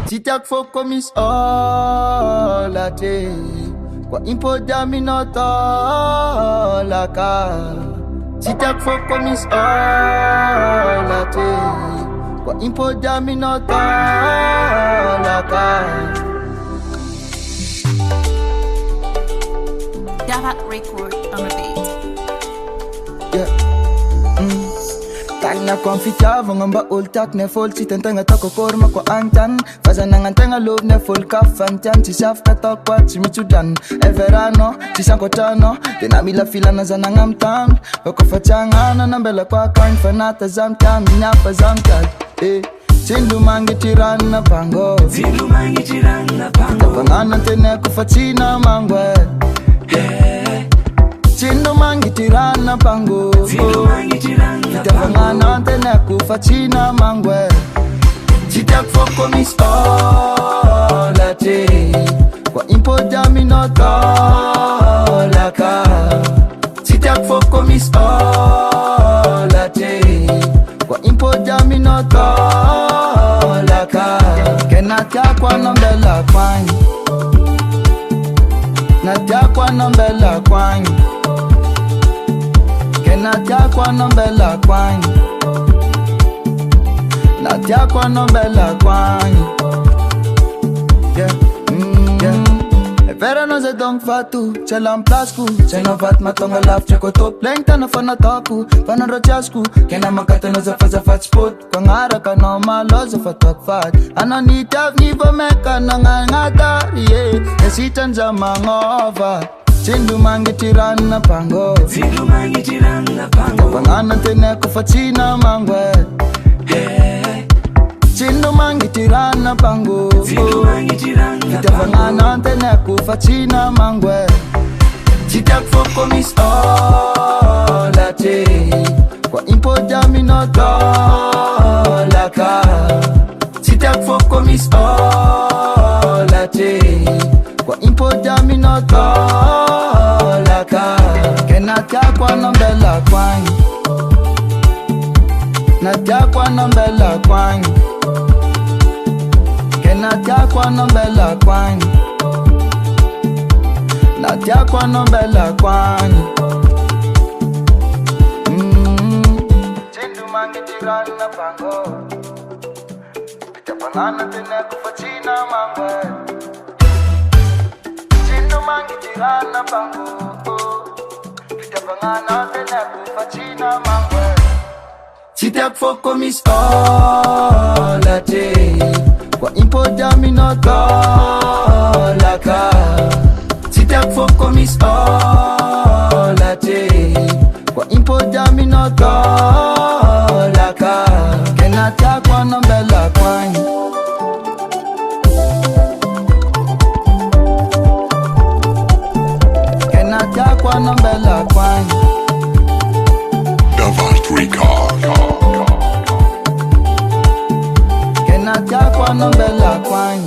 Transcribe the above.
Titak fo komis olate kwa impo jaminoto laka. Titak fo komis olate kwa impo jaminoto laka. That record on the beat. Yeah. Tagna konfita vangamba ultak ne fol titentanga tako korma kwa antan fazananga tanga lob ne fol kafantan tisaf katokwa timichudan everano tisankotano tenamila fila na zananga mtam wakofachangana na mbele kwa kan fanata zamtam nyapa zamtag Tindu mangi tirana pango Tapangana tene kufatina mangwe Tindu mangi tirana pango Tapangana tene kufatina mangwe Titak foko mis olate Kwa impo jaminoto laka Titak foko mis olate Kwa impo jaminoto laka Kenatia kwa nombela kwany Natia kwa nombela kwany Kenatia kwa nombela kwany Natia kwa nombela kwany Yeah, yeah Vera no se donk fatu, chelam plasku Cheno vat matonga laf cheko top Lengta no fana taku, fana rochasku Kena makata no za fat spot Kwa ngara ka no malo za fatok fat Ano ni taf ni vomeka na ngangata Yeah, esitan za mangova Tindu mangi tirana pango Kapangana tene kufatina mangwe Tindu mangi tirana pango Kitapangana tene kufatina mangwe Titak foko mis olate Kwa impo jaminoto laka Titak foko mis olate Kwa impo jaminoto laka Kenatia kwa nombela kwany Natia kwa nombela kwany Kenatia kwa nombela kwany Natia kwa nombela kwany Tindu mangi tirana pango Kitapangana tene kufatina mangwe Tindu mangi tirana pango Kitapangana tene kufatina mangwe Titak foko mis olate Kwa impo jaminoto laka Titak foko mis olate Kwa impo jaminoto laka Kenatia kwa nombela kwany Kenatia kwa nombela kwany Kenatia kwa nombela kwany